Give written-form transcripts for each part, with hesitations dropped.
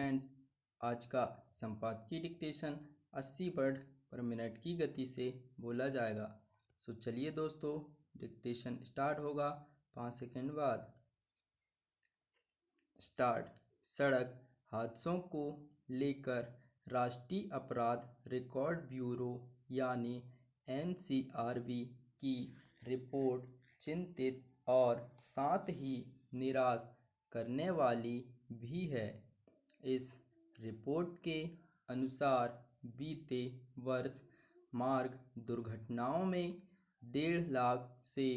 Friends, आज का संपादकीय डिक्टेशन 80 वर्ड पर मिनट की गति से बोला जाएगा। सो चलिए दोस्तों, डिक्टेशन स्टार्ट होगा 5 सेकंड बाद। स्टार्ट। सड़क हादसों को लेकर राष्ट्रीय अपराध रिकॉर्ड ब्यूरो यानी NCRB की रिपोर्ट चिंतित और साथ ही निराश करने वाली भी है। इस रिपोर्ट के अनुसार बीते वर्ष मार्ग दुर्घटनाओं में 1.5 लाख से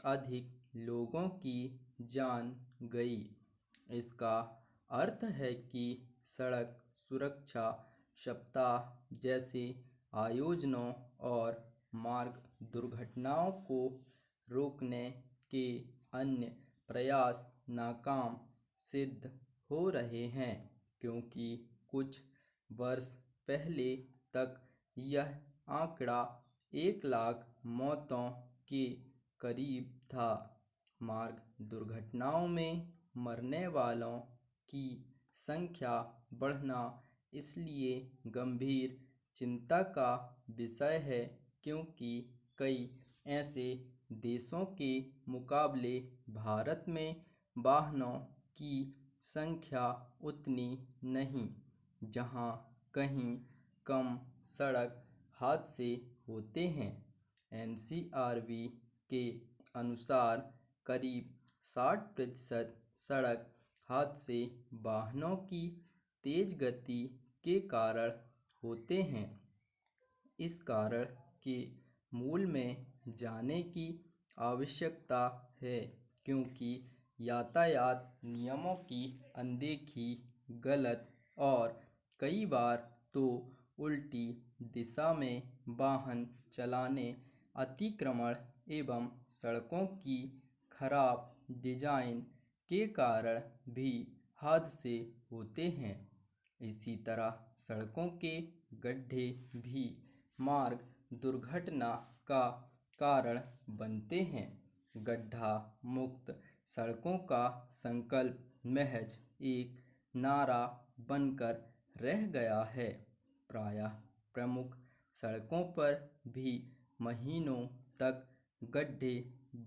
अधिक लोगों की जान गई। इसका अर्थ है कि सड़क सुरक्षा सप्ताह जैसे आयोजनों और मार्ग दुर्घटनाओं को रोकने के अन्य प्रयास नाकाम सिद्ध हो रहे हैं, क्योंकि कुछ वर्ष पहले तक यह आंकड़ा 1 लाख मौतों के करीब था। मार्ग दुर्घटनाओं में मरने वालों की संख्या बढ़ना इसलिए गंभीर चिंता का विषय है क्योंकि कई ऐसे देशों के मुकाबले भारत में वाहनों की संख्या उतनी नहीं, जहां कहीं कम सड़क हादसे होते हैं। NCRB के अनुसार करीब 60% सड़क हादसे वाहनों की तेज गति के कारण होते हैं। इस कारण के मूल में जाने की आवश्यकता है, क्योंकि यातायात नियमों की अनदेखी, गलत और कई बार तो उल्टी दिशा में वाहन चलाने, अतिक्रमण एवं सड़कों की खराब डिजाइन के कारण भी हादसे होते हैं। इसी तरह सड़कों के गड्ढे भी मार्ग दुर्घटना का कारण बनते हैं। गड्ढा मुक्त सड़कों का संकल्प महज एक नारा बनकर रह गया है। प्रायः प्रमुख सड़कों पर भी महीनों तक गड्ढे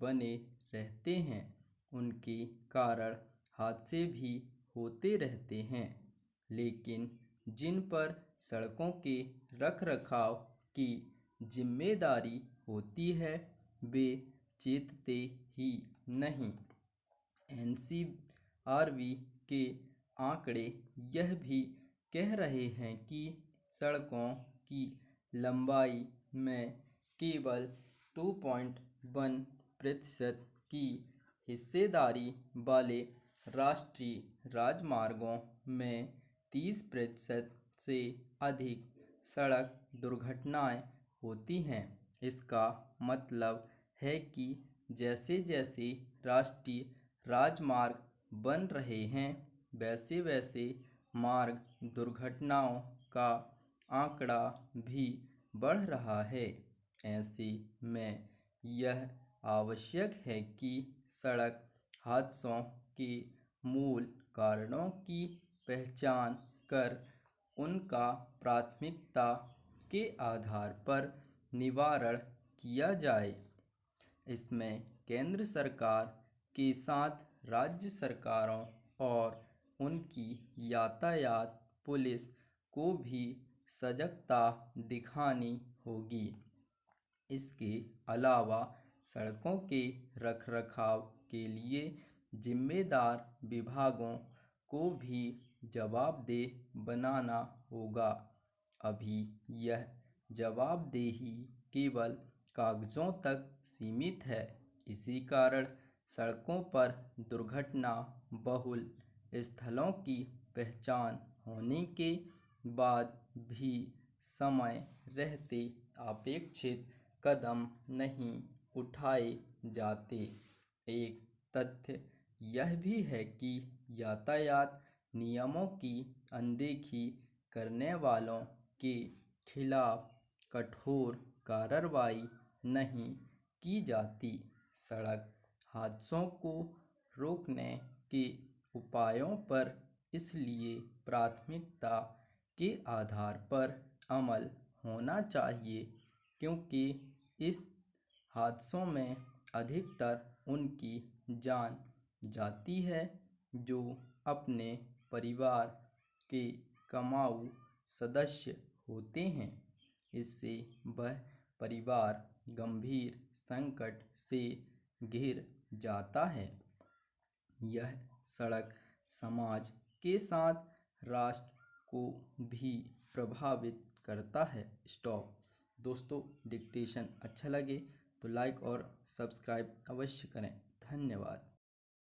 बने रहते हैं। उनके कारण हादसे भी होते रहते हैं, लेकिन जिन पर सड़कों के रखरखाव की जिम्मेदारी होती है वे चेतते ही नहीं। NCRB के आंकड़े यह भी कह रहे हैं कि सड़कों की लंबाई में केवल 2.1% की हिस्सेदारी वाले राष्ट्रीय राजमार्गों में 30% से अधिक सड़क दुर्घटनाएं होती हैं। इसका मतलब है कि जैसे जैसे राष्ट्रीय राजमार्ग बन रहे हैं, वैसे वैसे मार्ग दुर्घटनाओं का आंकड़ा भी बढ़ रहा है। ऐसे में यह आवश्यक है कि सड़क हादसों के मूल कारणों की पहचान कर उनका प्राथमिकता के आधार पर निवारण किया जाए। इसमें केंद्र सरकार के साथ राज्य सरकारों और उनकी यातायात पुलिस को भी सजगता दिखानी होगी। इसके अलावा सड़कों के रखरखाव के लिए जिम्मेदार विभागों को भी जवाबदेह बनाना होगा। अभी यह जवाबदेही केवल कागजों तक सीमित है। इसी कारण सड़कों पर दुर्घटना बहुल स्थलों की पहचान होने के बाद भी समय रहते अपेक्षित कदम नहीं उठाए जाते। एक तथ्य यह भी है कि यातायात नियमों की अनदेखी करने वालों के खिलाफ कठोर कार्रवाई नहीं की जाती। सड़क हादसों को रोकने के उपायों पर इसलिए प्राथमिकता के आधार पर अमल होना चाहिए, क्योंकि इस हादसों में अधिकतर उनकी जान जाती है जो अपने परिवार के कमाऊ सदस्य होते हैं। इससे वह परिवार गंभीर संकट से घिर जाता है। यह सड़क समाज के साथ राष्ट्र को भी प्रभावित करता है। स्टॉप। दोस्तों, डिक्टेशन अच्छा लगे तो लाइक और सब्सक्राइब अवश्य करें। धन्यवाद।